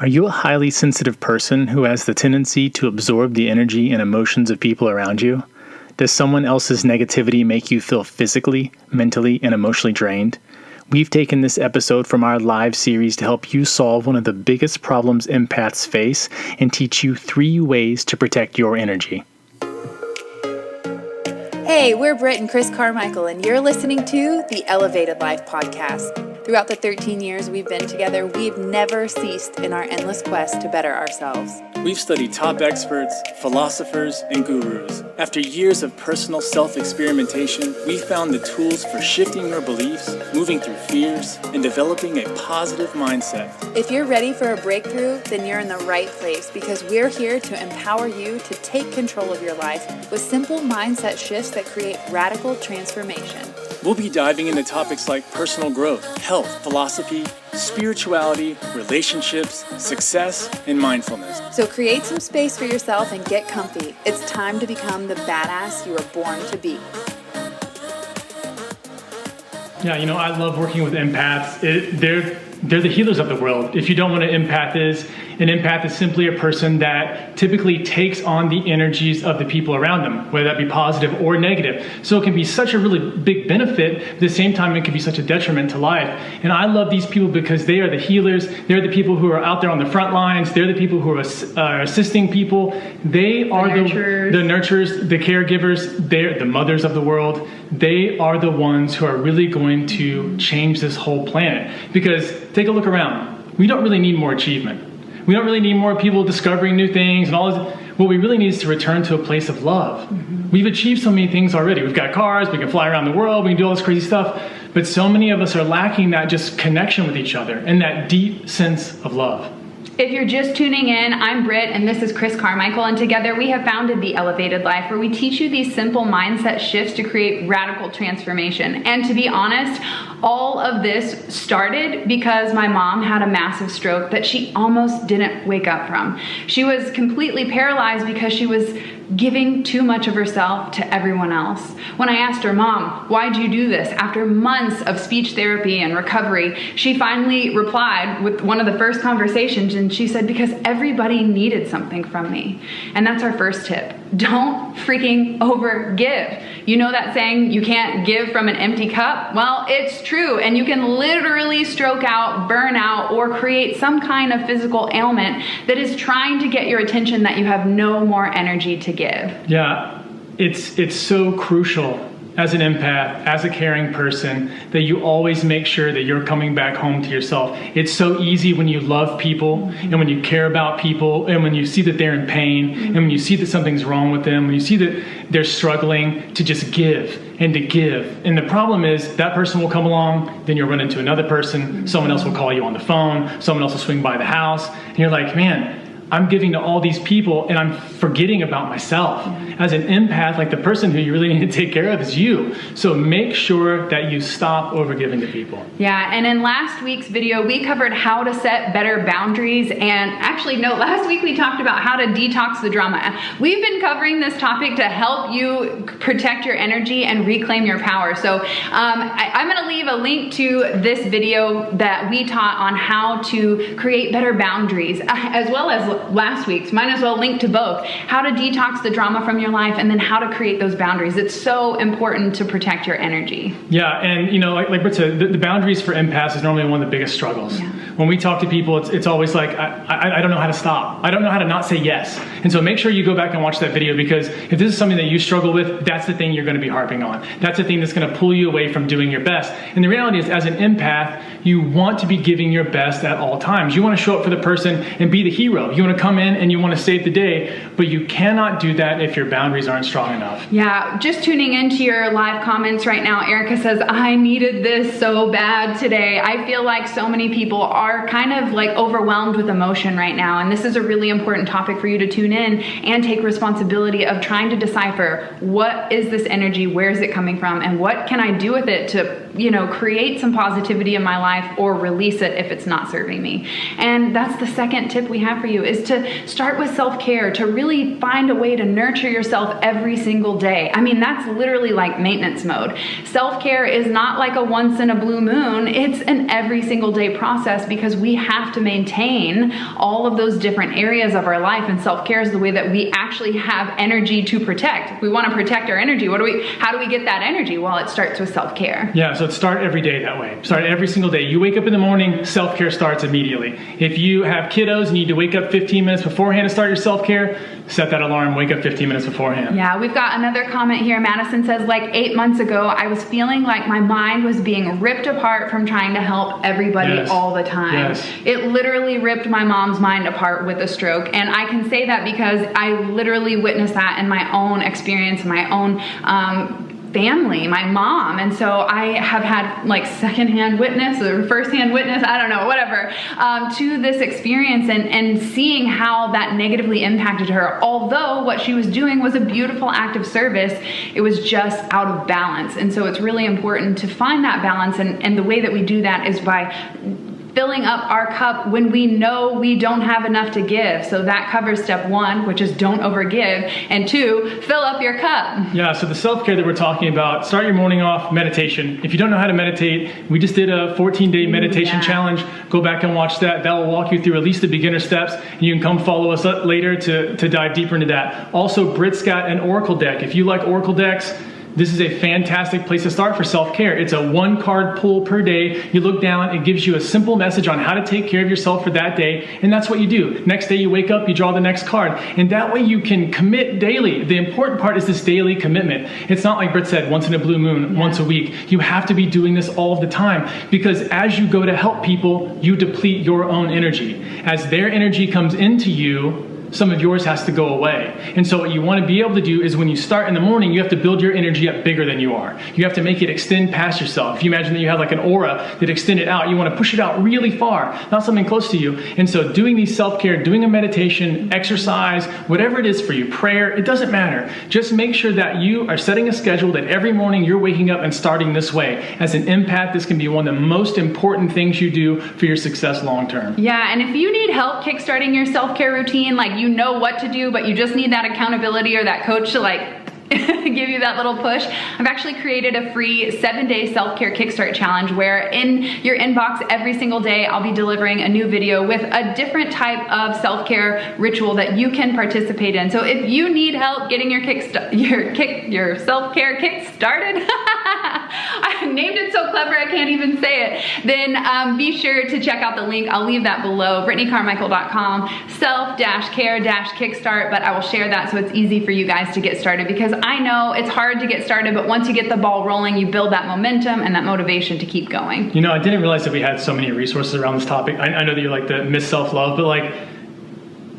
Are you a highly sensitive person who has the tendency to absorb the energy and emotions of people around you? Does someone else's negativity make you feel physically, mentally, and emotionally drained? We've taken this episode from our live series to help you solve one of the biggest problems empaths face and teach you 3 ways to protect your energy. Hey, we're Britt and Chris Carmichael, and you're listening to the Elevated Life Podcast. Throughout the 13 years we've been together, we've never ceased in our endless quest to better ourselves. We've studied top experts, philosophers, and gurus. After years of personal self-experimentation, we found the tools for shifting your beliefs, moving through fears, and developing a positive mindset. If you're ready for a breakthrough, then you're in the right place, because we're here to empower you to take control of your life with simple mindset shifts that create radical transformation. We'll be diving into topics like personal growth, health, philosophy, spirituality, relationships, success, and mindfulness. So create some space for yourself and get comfy. It's time to become the badass you were born to be. Yeah, I love working with empaths. They're the healers of the world. If you don't know what an empath is simply a person that typically takes on the energies of the people around them, whether that be positive or negative. So it can be such a really big benefit. At the same time, it can be such a detriment to life. And I love these people because they are the healers. They're the people who are out there on the front lines. They're the people who are assisting people. They are the nurturers, the caregivers. They're the mothers of the world. They are the ones who are really going to change this whole planet. Because take a look around. We don't really need more achievement. We don't really need more people discovering new things and all this. What we really need is to return to a place of love. Mm-hmm. We've achieved so many things already. We've got cars, we can fly around the world, we can do all this crazy stuff. But so many of us are lacking that just connection with each other and that deep sense of love. If you're just tuning in, I'm Britt and this is Chris Carmichael, and together we have founded The Elevated Life, where we teach you these simple mindset shifts to create radical transformation. And to be honest, all of this started because my mom had a massive stroke that she almost didn't wake up from. She was completely paralyzed because she was giving too much of herself to everyone else. When I asked her, "Mom, why'd you do this?" After months of speech therapy and recovery, she finally replied with one of the first conversations, and she said, "Because everybody needed something from me." And that's our first tip. Don't freaking overgive. You know that saying, you can't give from an empty cup? Well, it's true, and you can literally stroke out, burn out, or create some kind of physical ailment that is trying to get your attention that you have no more energy to give. Yeah, it's so crucial as an empath, as a caring person, that you always make sure that you're coming back home to yourself. It's so easy when you love people and when you care about people and when you see that they're in pain and when you see that something's wrong with them, when you see that they're struggling, to just give and to give. And the problem is that person will come along, then you'll run into another person, someone else will call you on the phone, someone else will swing by the house, and you're like, man, I'm giving to all these people and I'm forgetting about myself. As an empath, like the person who you really need to take care of is you. So make sure that you stop overgiving to people. Yeah, and in last week's video, we covered how to set better boundaries. And actually, no, last week we talked about how to detox the drama. We've been covering this topic to help you protect your energy and reclaim your power. So I'm going to leave a link to this video that we taught on how to create better boundaries, as well as last week's. Might as well link to both. How to detox the drama from your life and then how to create those boundaries. It's so important to protect your energy. Yeah, and like Britt said, the boundaries for empaths is normally one of the biggest struggles. Yeah. When we talk to people, it's always like, I don't know how to stop. I don't know how to not say yes. And so make sure you go back and watch that video, because if this is something that you struggle with, that's the thing you're going to be harping on. That's the thing that's going to pull you away from doing your best. And the reality is, as an empath, you want to be giving your best at all times. You want to show up for the person and be the hero. You want to come in and you want to save the day, but you cannot do that if your boundaries aren't strong enough. Yeah, just tuning into your live comments right now, Erica says, I needed this so bad today. I feel like so many people are kind of like overwhelmed with emotion right now, and this is a really important topic for you to tune in and take responsibility of trying to decipher, what is this energy, where is it coming from, and what can I do with it to create some positivity in my life or release it if it's not serving me. And that's the second tip we have for you, is to start with self-care, to really find a way to nurture yourself every single day. I mean, that's literally like maintenance mode. Self-care is not like a once in a blue moon. It's an every single day process, because we have to maintain all of those different areas of our life. And self-care is the way that we actually have energy to protect. If we want to protect our energy, how do we get that energy? Well, it starts with self-care. Yeah, so start every day that way. Start every single day. You wake up in the morning, self-care starts immediately. If you have kiddos, you need to wake up 15 minutes beforehand to start your self-care, set that alarm, wake up 15 minutes beforehand. Yeah, we've got another comment here. Madison says, like 8 months ago, I was feeling like my mind was being ripped apart from trying to help everybody all the time. Yes. It literally ripped my mom's mind apart with a stroke. And I can say that because I literally witnessed that in my own experience, my own family, my mom. And so I have had like secondhand witness or firsthand witness, I don't know, whatever, to this experience and seeing how that negatively impacted her. Although what she was doing was a beautiful act of service, it was just out of balance. And so it's really important to find that balance. And the way that we do that is by filling up our cup when we know we don't have enough to give. So that covers step 1, which is don't overgive, and 2, fill up your cup. Yeah, so the self-care that we're talking about, start your morning off meditation. If you don't know how to meditate, we just did a 14-day meditation challenge. Go back and watch that. That will walk you through at least the beginner steps, and you can come follow us up later to dive deeper into that. Also, Brit's got an Oracle deck. If you like Oracle decks, this is a fantastic place to start for self-care. It's a 1-card pull per day. You look down, it gives you a simple message on how to take care of yourself for that day, and that's what you do. Next day you wake up, you draw the next card, and that way you can commit daily. The important part is this daily commitment. It's not like Britt said, once in a blue moon, once a week. You have to be doing this all the time, because as you go to help people, you deplete your own energy. As their energy comes into you, some of yours has to go away. And so what you want to be able to do is when you start in the morning, you have to build your energy up bigger than you are. You have to make it extend past yourself. If you imagine that you have like an aura that extended out, you want to push it out really far, not something close to you. And so doing these self-care, doing a meditation, exercise, whatever it is for you, prayer, it doesn't matter. Just make sure that you are setting a schedule that every morning you're waking up and starting this way. As an empath, this can be one of the most important things you do for your success long term. Yeah, and if you need help kickstarting your self-care routine, like you know what to do, but you just need that accountability or that coach to like give you that little push, I've actually created a free 7-day self-care kickstart challenge where in your inbox every single day I'll be delivering a new video with a different type of self-care ritual that you can participate in. So if you need help getting your self-care kick started, I named it so clever I can't even say it, then be sure to check out the link. I'll leave that below, BrittanyCarmichael.com, self-care-kickstart, but I will share that so it's easy for you guys to get started, because I know it's hard to get started, but once you get the ball rolling, you build that momentum and that motivation to keep going. You know, I didn't realize that we had so many resources around this topic. I know that you're like the Miss Self-Love, but like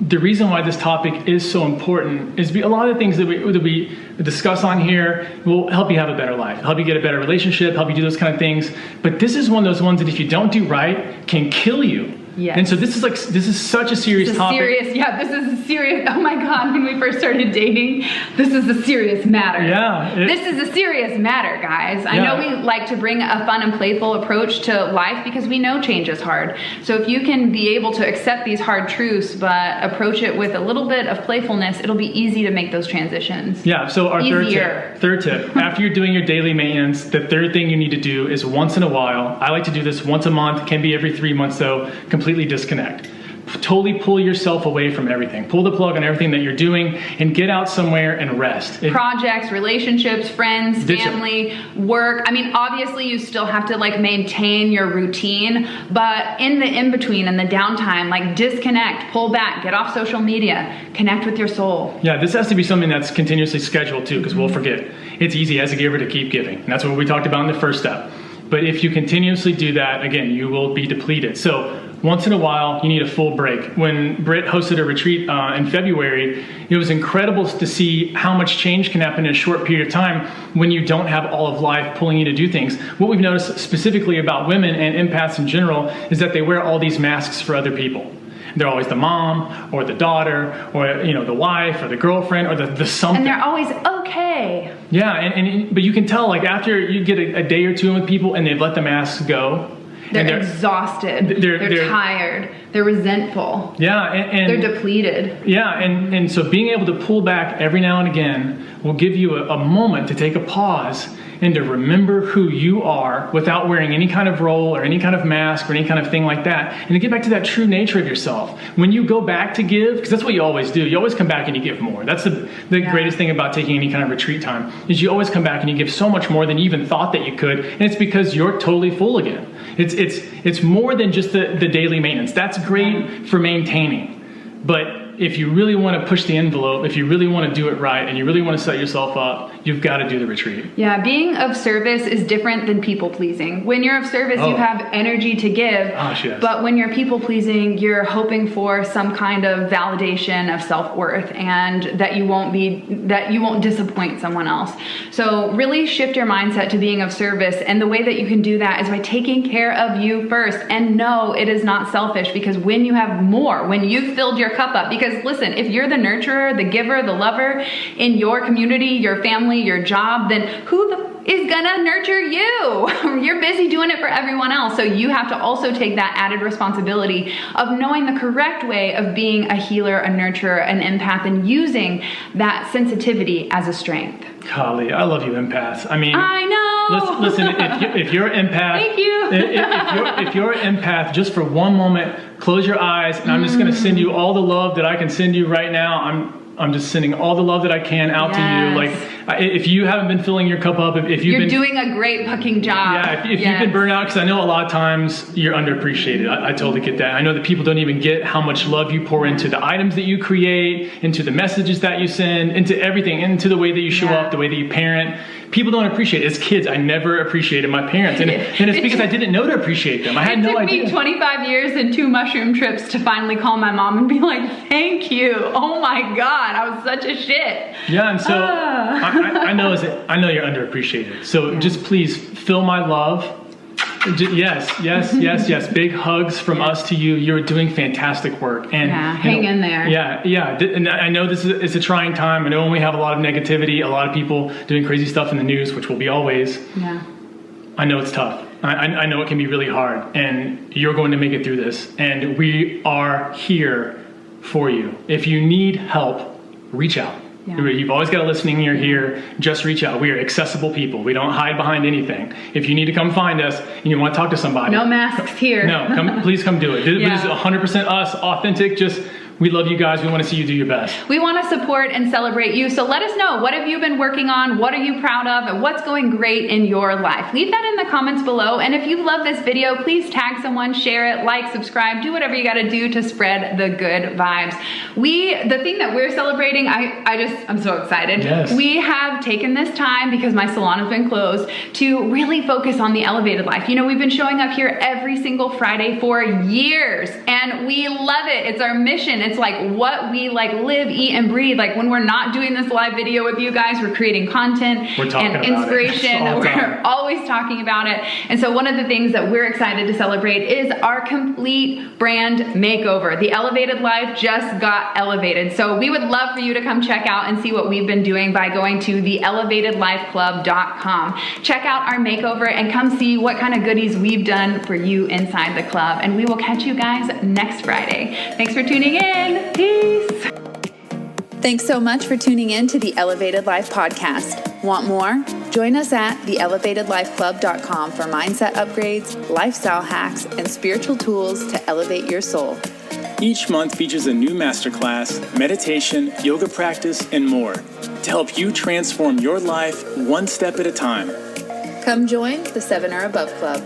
the reason why this topic is so important is a lot of the things that we discuss on here will help you have a better life, help you get a better relationship, help you do those kind of things. But this is one of those ones that if you don't do right, can kill you. Yes. And so this is such a serious topic. This is a serious, oh my God, when we first started dating, this is a serious matter. Yeah. This is a serious matter, guys. I know we like to bring a fun and playful approach to life because we know change is hard. So if you can be able to accept these hard truths, but approach it with a little bit of playfulness, it'll be easy to make those transitions. Yeah, so our third tip, after you're doing your daily maintenance, the third thing you need to do is once in a while, I like to do this once a month, can be every 3 months though, completely disconnect. Totally pull yourself away from everything. Pull the plug on everything that you're doing and get out somewhere and rest. Projects, relationships, friends, family, work. I mean, obviously you still have to like maintain your routine, but in the in-between and the downtime, like disconnect, pull back, get off social media, connect with your soul. Yeah, this has to be something that's continuously scheduled too, because we'll forget. It's easy as a giver to keep giving. And that's what we talked about in the first step. But if you continuously do that, again, you will be depleted. So once in a while, you need a full break. When Britt hosted a retreat in February, it was incredible to see how much change can happen in a short period of time when you don't have all of life pulling you to do things. What we've noticed specifically about women and empaths in general is that they wear all these masks for other people. They're always the mom or the daughter or, you know, the wife or the girlfriend or the something. And they're always okay. Yeah, but you can tell, like, after you get a day or two in with people and they've let the masks go. They're exhausted. They're tired. They're resentful. Yeah, and they're depleted. Yeah, and so being able to pull back every now and again will give you a moment to take a pause and to remember who you are without wearing any kind of role or any kind of mask or any kind of thing like that, and to get back to that true nature of yourself. When you go back to give, because that's what you always do, you always come back and you give more. That's the greatest thing about taking any kind of retreat time, is you always come back and you give so much more than you even thought that you could, and it's because you're totally full again. It's more than just the daily maintenance. That's great for maintaining, but if you really want to push the envelope, if you really want to do it right, and you really want to set yourself up, you've got to do the retreat. Yeah, being of service is different than people pleasing. When you're of service, you have energy to give. Yes. But when you're people pleasing, you're hoping for some kind of validation of self-worth, and that you won't disappoint someone else. So really shift your mindset to being of service, and the way that you can do that is by taking care of you first. And no, it is not selfish, because when you have more, when you've filled your cup up, because listen, if you're the nurturer, the giver, the lover in your community, your family, your job, then who is gonna nurture you? You're busy doing it for everyone else. So you have to also take that added responsibility of knowing the correct way of being a healer, a nurturer, an empath, and using that sensitivity as a strength. Golly, I love you, empaths. I mean, I know. Listen, if you're an empath, thank you. if you're an empath, just for one moment, close your eyes, and I'm just going to send you all the love that I can send you right now. I'm just sending all the love that I can out to you. Like, if you haven't been filling your cup up, if you're doing a great fucking job. Yeah, if you've been burnt out, because I know a lot of times you're underappreciated. I totally get that. I know that people don't even get how much love you pour into the items that you create, into the messages that you send, into everything, into the way that you show up, the way that you parent. People don't appreciate it. As kids, I never appreciated my parents. And it's because I didn't know to appreciate them. I had no idea. It took me 25 years and 2 mushroom trips to finally call my mom and be like, thank you. Oh my God, I was such a shit. Yeah, and so I know you're underappreciated. So just please fill my love. Yes. Big hugs from us to you. You're doing fantastic work. And hang in there. Yeah. And I know it's a trying time. I know when we have a lot of negativity, a lot of people doing crazy stuff in the news, which will be always. Yeah. I know it's tough. I know it can be really hard. And you're going to make it through this. And we are here for you. If you need help, reach out. Yeah. You've always got a listening ear here. Just reach out. We are accessible people. We don't hide behind anything. If you need to come find us and you want to talk to somebody. No masks here. No, please come do it. This is 100% us, authentic. We love you guys. We want to see you do your best. We want to support and celebrate you. So let us know, what have you been working on? What are you proud of? And what's going great in your life? Leave that in the comments below. And if you love this video, please tag someone, share it, like, subscribe, do whatever you got to do to spread the good vibes. The thing that we're celebrating, I'm so excited. Yes. We have taken this time, because my salon has been closed, to really focus on the elevated life. You know, we've been showing up here every single Friday for years, and we love it. It's our mission. It's like what we live, eat, and breathe. Like, when we're not doing this live video with you guys, we're creating content and inspiration. We're always talking about it. And so one of the things that we're excited to celebrate is our complete brand makeover. The Elevated Life just got elevated. So we would love for you to come check out and see what we've been doing by going to theelevatedlifeclub.com. Check out our makeover and come see what kind of goodies we've done for you inside the club. And we will catch you guys next Friday. Thanks for tuning in. Peace. Thanks so much for tuning in to the Elevated Life podcast. Want more? Join us at theelevatedlifeclub.com for mindset upgrades, lifestyle hacks, and spiritual tools to elevate your soul. Each month features a new masterclass, meditation, yoga practice, and more to help you transform your life one step at a time. Come join the 7 or Above Club.